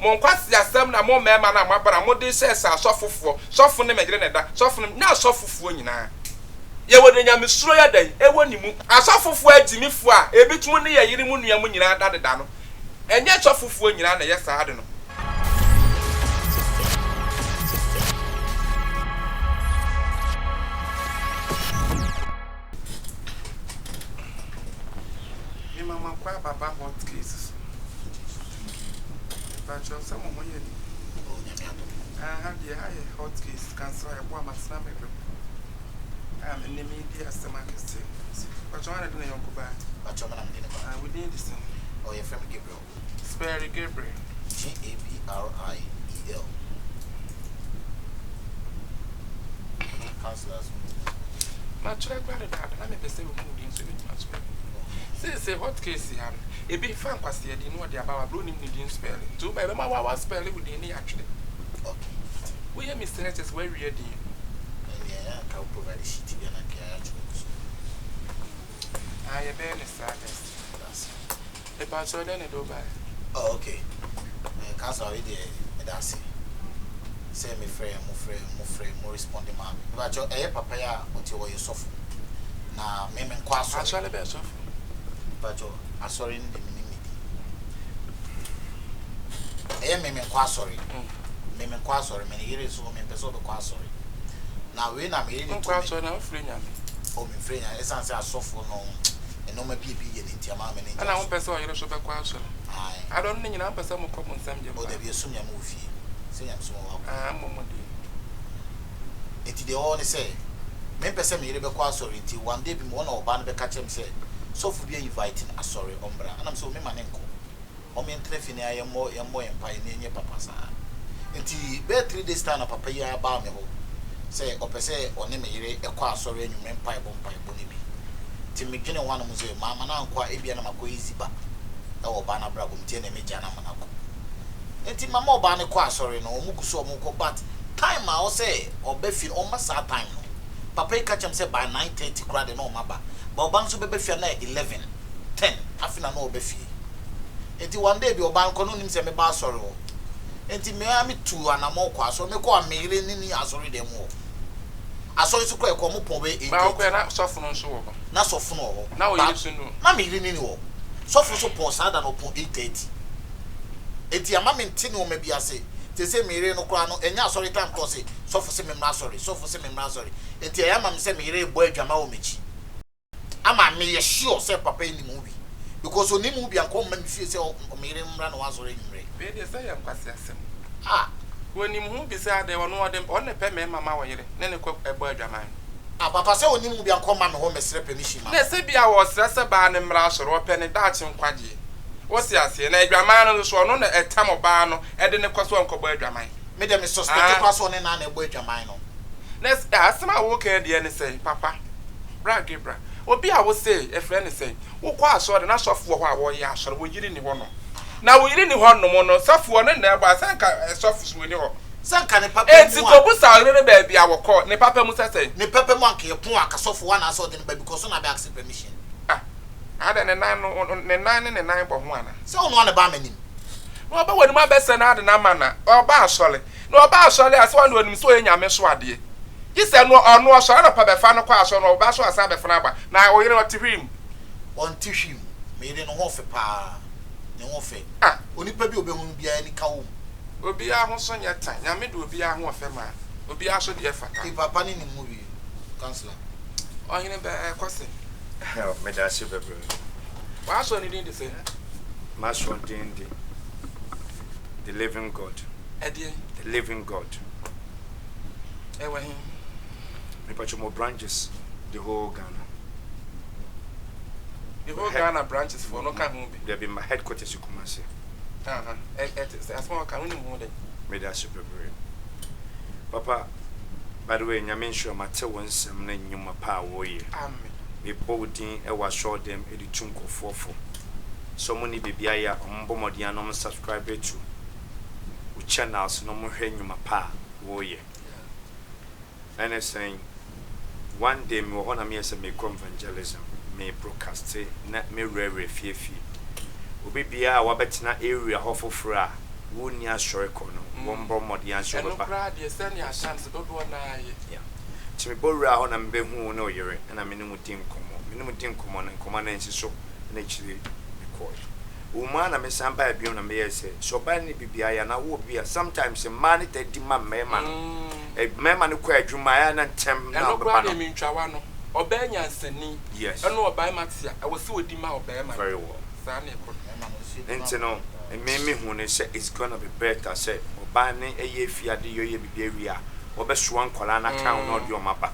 Mon kwasi asem na mo mema na mabara mo de se sa sofofo sofo ne megire ne da sofo ne na sofofo nyina ye wode nya mesuro ya dan e woni mu asofofo agimifo a ebitumu ne ye yiri mu nua mu nyina da da no enye sofofo nyina na ye sa ade no mi mama kwa baba hot cases but you some mo ye ni the high hot case cancer Yeboah masna me in the media stomachs. But you want to do your goodbye. But you're not we did this. Oh, your friend Gabriel. Spare Gabriel. Gabriel. Counselors. Much like that, I may be saying we into the say hot case here. A big fan was here, didn't know about blue in the spell. Two by the Mawa was spelling with any actually. Okay. We are Mr. Nett's very ready. Yeah, I can provide a shitty and a carriage. I am very sadness. The pastor then it over. Oh, okay. Council already, that's it. Say me frame, more responding, ma'am. But your papa, what you were yourself. Now, Meme and Quas, I shall be yourself. But you're sorry in the minute. Meme and Quas, sorry. Meme and Quas, sorry, many years old, men, person of Quas, sorry. Now, when I'm in Quas, I'm free. Oh, my friend, I say I suffer no, and no, my PP and into mamma, and I won't pass all your sugar Quas. I don't think you're some common Samuel, but there be a senior movie. Say I'm small. I'm on it. The only say, maybe some year because or until one day be one or Barnaby catch him say, so for being inviting a sorry umbra, and I'm so me manenko. O me treffing I am more and pioneer papa's. Until be 3 days stand up papa ya ba me ho. Say or per se or name a qua sorry and you men pipe on pipe on me. Till me gene one museum, mamma now quite a biana go easy ba. Or Bana Brabum Tiene Mijana Manako. Enti mama oba ne kwa sorry no omugu so omukọ but time I say or befi almost that time no papa e catch him say by 9:30 crowd no maba but oba nso befi na 11 10 afina no obefi enti one day bi oba nko no nim say me ba sorry o enti me am tu anamo kwa so me ko amere ni asori dem o asori so kwa ko mo pon we ba ko na sofo no nso wo na sofo no ho na o yiri so no na me yiri ni wo sofo so pon sa da no pon 8:30 eti ama maintain o mabia say te say mere no kra no enya sorry time cause so for say me mra sorry eti ama me say mere ebo adwama o mechi ama me ye sure say papa ni mu bi because oni mu bi anko ma me fie say o mere mra no wa sorry nyimre be dey say am kwase asem woni mu bi say ade wono odem on ne pe me mama wo yire ne ko ebo adwama papa say oni mu bi anko ma me ho mesre permission ma ne say bia wo sre se ba ne mra soro pe ne daachi nkwaje what's your na adwaman no so no na etam oba no e de ne kwaso ankobo adwaman me dem suspect kwaso ne na ebo adwaman no next asema wo kan de ne say papa bra gebra obi a wo say e friend say wo kwa aso de na sofo ho a wo ye aso wo yiri ni ho no na wo yiri ni ho no mo no safo no na egba sanka sofo so ni ho sanka ne papa mu enti ko bu sa rere ba bia wo ko ne papa mu sese ne papa mu anka ye pon akasofo wa na aso de ne ba because na be accept permission ada ne nan no ne nan bo ho ana se ono na ba manim no oba wani ma bese na ada na mana oba asole no oba asole ase wani wani so enyame so ade gise no ono so na pa be fa no kwa so no oba so asa be fa na ba na oyire no tihwim on tihwim me de no ho fe pa ne ho fe oni pa bi obehunu bia ni ka wo obi a ho so nya tan nyame de obi a ho fe ma obi a so de fa ka ti papa ni mu bi counselor oyine be kwase help me that's your brother. What's on the say? Master the living God. The living God. Ewa him. Me patch more branches the whole Ghana. The whole Ghana branches for no can be. There be my headquarters you come and say. As small can only more than me that's your brother. Papa, by the way, I sure my tail once I'm letting you my power. Amen. Me boarding e was short them e tunko 44 so many baby aya ombomodi anom subscribe to we channels no mo hwenuma pa wo ye and saying one day me ho na me say me evangelism me broadcast na me rare fiefi obi bia wa betina area hofofra woni asɔre kɔ no wɔmbɔ mmɔden ahyɛ ɛno bɛba koraa deɛ sɛnea chance dodoɔ naa yɛ timi bɔwura hɔ na mbɛhu no oyere na me ne mu di nkɔmmɔ no nkɔmmɔ no nsi so na akyire mekɔɔ Uma na mesan ba biom na me say so ba ni bibia ya na wo bia sometimes man ne tadi ma mema no mema no kwa adwuma ya na ntem na ba no me ntwawa no oba nyansani yes eno oba matia e wo se odi ma oba ma very well sa na ekọ enti no me hu ne say it's gonna be better say oba ne eye fiade yo ye bibia wi a obeso ankola na kan na odi o maba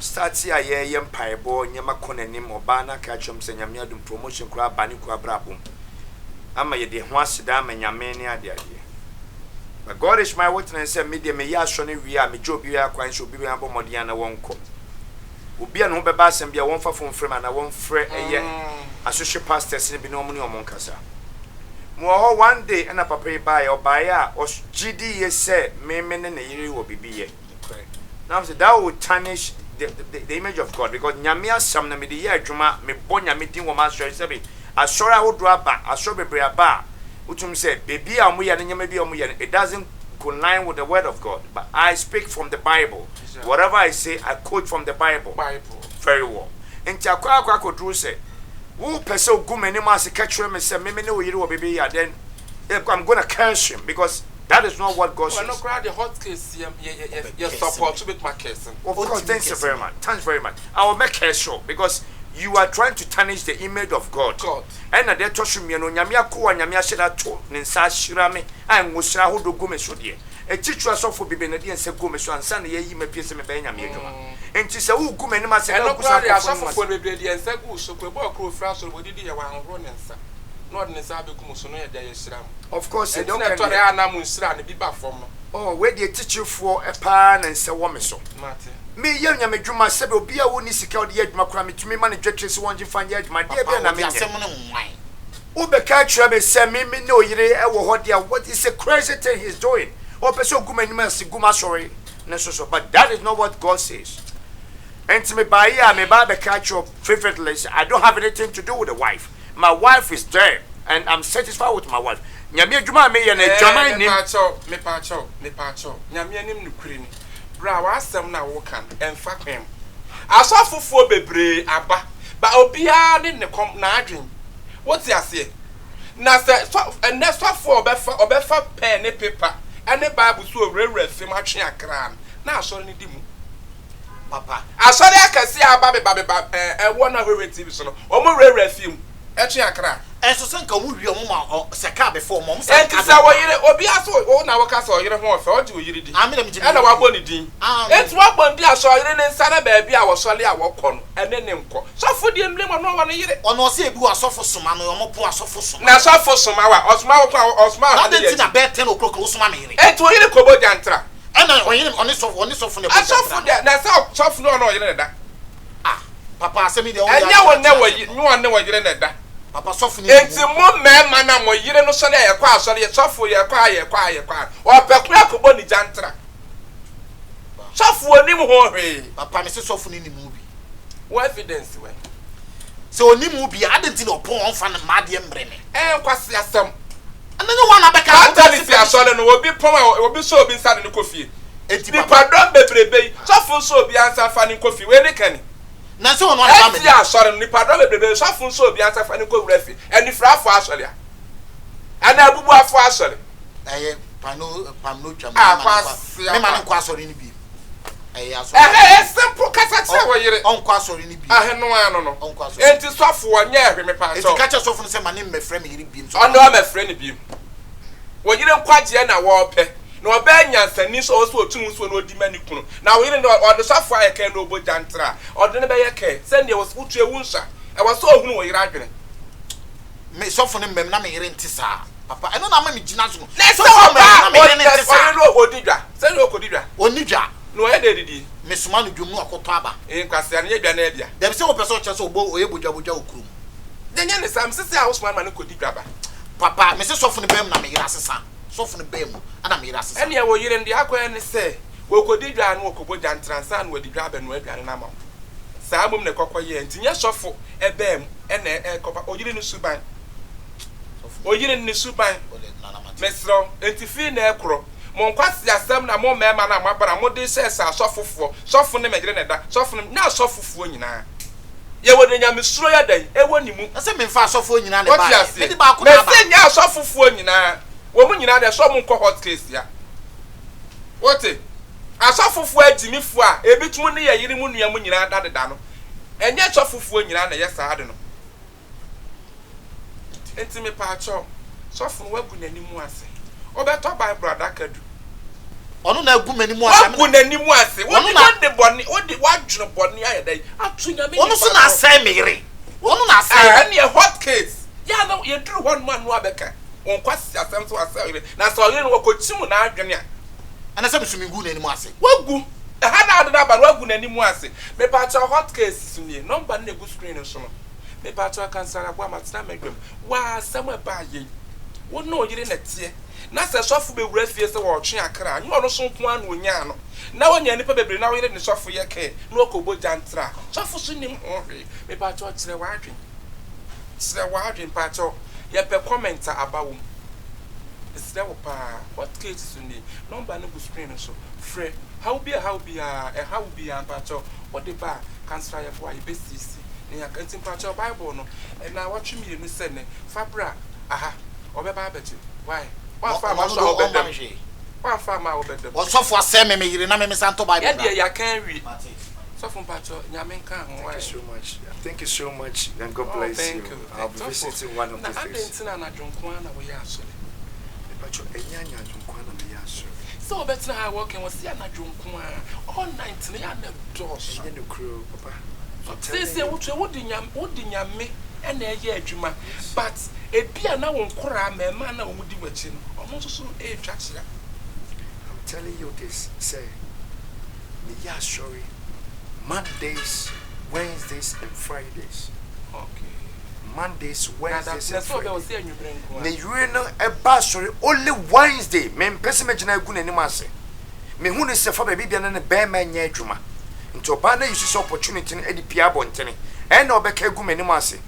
start here ye mpaebo nyema konanim oba na ka chom se nyame adum promotion kura bani kura brabom ama ye de ho aseda ama nyame ne ade ade but God is my witness say me de me ya so ne wi a me jobi ya kwan so bi ya bomodian na wonko obi a no beba asem bia wonfa fomfrem na wonfre eye asoshe pastors ne bi no mo ne omon kasa mo ho one day na papa e ba ya obaya o gidi ye say me ne ne yiri wo bibi ye now say that will tarnish the image of God because nyame asam na me de ye adwuma me bo nyame din wo ma so se bi asora wodo aba asoro bebre aba utum say baby a mo ye ne nyama bi o mo ye it doesn't align with the word of God but I speak from the Bible whatever I say I quote from the Bible very well enti akwa kodru say wo pese ogumani ma se catch me say me ne o yiri wo baby ya then I'm going to curse him because that is not what God says. No, the hot case, you support to make my case. Of course, thanks very much. Thanks very much. I will make a show because you are trying to tarnish the image of God. And I touch me no nyamia ko nyamia sheda to nsa shira me an ngosira ho do gome so de. E titu so for bibe na de nsa gome so ansa na yeyi ma piese me be nyamia dwuma. Enti se wo gome ni ma se na kusa ko so for bebre de nsa gu so ko bo kro fra so bodidi ye wa horo ne nsa. Of course, they don't oh, where they teach you for a pan and say woman so. Me young Yamajuma said, will be a wooden secure the edge, Macram to me money judges one you find yet, my dear Ben. I mean, Uber catch rabbit said, me no, what is a crazy thing he's doing? Or so Guma sorry, necessary, but that is not what God says. And to me by year, me by the catch your favorite list. I don't have anything to do with the wife. My wife is there, and I'm satisfied with my wife. Nyame adwuma me ye na adwuma ni me pacho. Nyame anim nukuri ni. Bra wa asem na wo kan emfa kwem. Asofofuo bebre aba. Ba obia ne ne kom na adwen. What you say? Na se and next for obefa pen ne paper. Ane Bible so rewre fim atwe akra. Na aso ni di mu. Papa. Aso de akasi aba be wona rewre TV so no. Omo rewre fim. Etwe akra enso sanka wo wi omma seka before mom sanka enti sa wo yire obi aso wo na wo ka so yire ho ofe o ji wo yire di amena mi ji na wa bo ni din enti wa bo ndi aso yire ne nsa na ba bia wo sole a wo kɔ no ene ne nkɔ sofo di emle mo no wa no yire ono se ebu asofo soma no omo po asofo soma na sofo soma wa osoma wo kwa osoma na de ti na be 10 o'clock wo soma me yire enti wo yire kobo jantra ena oyire oni sofo ne bo sofo de na sa sofo no no yire ne da papa asemi de o ya enya wo ne wo yire ne da papa sofo ni enti mo mema na mo yire no sole ye kwa asole ye sofo ye kwa o pekura ko boni jantra sofo onim ho hwe papa me se sofo ni mu bi what evidence we so onim bi adenti no pon onfa na made mbre me kwase asem ananya wana beka atani si asole no obi pon obi so obi nsade no kofie enti papa don bebrebe sofo so obi ansa fa ni kofie we ne kani na se wono na me ya sore ni padro bebrebe sofo so obi ansa fa ni ko wura fi eni frafo asole ana abubu afo asole pamno twa me ma nko asore ni bi asore simple kasa che wo yire onko asore ni bi no onko asore enti sofo onye ehwe me pa so enti kacha sofo no se ma ne mefre me yire bi so ono mefre ni bi wo yire nkwaje na wo pe no obenya nsani so otum so no odi mani kunu na wo yire no odesafo ayeke no obojantra ode ne be yeke send ye was utu ewu nsa e was so ohunu wo yire adwene me sofo ne mbem na me yire ntisa papa eno na ma me gina so so na me yire ntisa no odidwa send no okodidwa onidwa no ye de didi me suma no dwom no akoto aba nkwase ane yedwa na ebia dem se wo person che so obo oyebodwa okurum denye ne sam sisi a wo suma ma no kodidwa ba papa me se sofo ne bem na me yire asesa sofo ne bem ana me yire asesa ene ye wo yire ndi akoya ne se wo kodidwa no okoboja ntransa no odidwa ba no aduane na ma saa mum ne kokoye ntinye sofo ebem ene ekopa oyire no suban oyire ni suban mesro entifi na ekro mo nkwasi asem na mo mema na mabara mo de se sa asofofo sofo ne megire ne da sofo na asofofo nyina ye wode nya mesro ya dan ewo ni mu ase me fa asofo nyina ne ba me di ba ko na ba me se nya asofofo nyina wo mu nyina de so mo nko hot case ya wote asofofo agimifo a ebitum ne ye yiri mu nua mu nyina da de no enye asofofo nyina na ye sa ade no enti me pa acho sofo wagu nanimu ase obeto bible adakadu onu na agu manimu ase wagu nanimu ase woni de boni wodi wadwene boni ayedai atunyame onu so na ase meyire onu na ase na hot case ya na ye duru one man no abeka won kwasi asem so ase na so yire no wakochim na adwene a ana se musumingu nanimu ase wagu ha na adada ba wagu nanimu ase me pa acho hot case sunie number na egu screen so no me pa acho kansara gwa matina medwem wa asem ba ye won no yire na tie na se sofu be wura fie se wo twe akra anyo no so nko anu onya no na wonya nipa bebre na wo yire ne sofu ye ke na okobo jantra sofu so nim ohwe me pa cho kire wadwen pa cho ye pe comment abawo isre wo pa what case so ni number no go screen so frɛ how be pa cho what the ba cancel ye boy be sisi ne ya kantin pa cho bible no na watwe mi nu se ne fabra aha obeba abeti why wa fa ma so obedem wa fa ma obedem wo so fo ase me yire na me santo bible ya de ya kan wi so fo pacho nyame kan ho why thank you so much and God bless you. I'll be visiting one of these days. Na adentina na dwonko na wo ya asole pacho enyanya dwonko na me ya asole so obetina ha working was ya na dwonko all night na ya na dos enye no kro papa say wodi nyame na eye adwuma but ebia na won kora mema na omudi wachi no omo so twa kira. I'm telling you this, say me ya sorry Mondays, Wednesdays and Fridays. Okay. Mondays, Wednesdays and Fridays. Me you know eba sorry only Wednesday me mpese me gina egu nanim ase me hu ne sefa ba bibia na be ma nya adwuma nto ba na use opportunity e di pia bontene e na obeka egu manim ase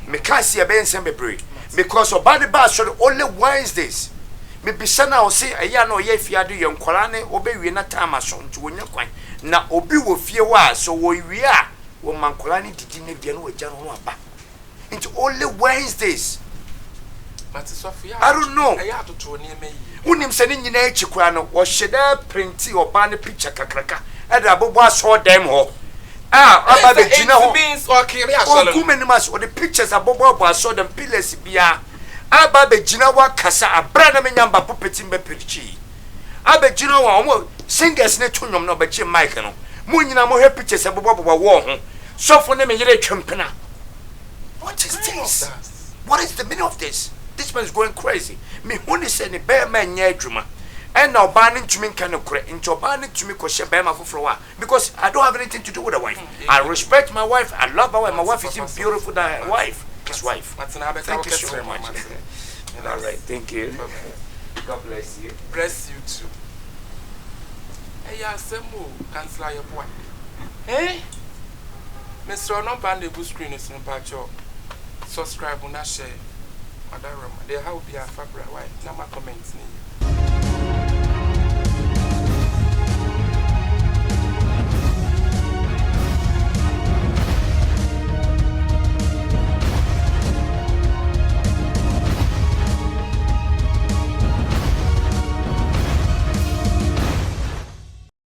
me ka se be nsem bebre because obade ba sorry only Wednesdays me bisa na o se eya na o ye fiade ye nkwara ne obewie na time so nto wonya kwan na obi wo fie wa so wo wie a wo mankwara ne didi na bia no wagya no aba into only Wednesdays. I don't know. Unim se ni nyina echi kwa no wo hyeda printi oba ne picture kakraka e da bobo aso dem ho aba be gina ho means or kiri asolo ku menimas o the pictures abobo aso dem pillars bia aba be gina wa kasa abra na menyamba popeti mbe pirichi aba gina wa omo singers ne twonyom no ba chi mic no mu nyina mo he pictures abobo wo ho sofo ne me yere twempena. What is this? What is the meaning of this? This man is going crazy. Me honey said the bear man nyadwuma. And now banning to me can occur into banning to me because because I don't have anything to do with a wife. I respect my wife. I love my wife. My wife is a beautiful wife. His wife. Thank you so much. All right. Thank you. God bless you. Bless you too. Hey, ya semo cancel your boy. Hey, Mr. No band the screen is in patcho. Subscribe and share. Madam, they how be a fabric wife. Now my comments.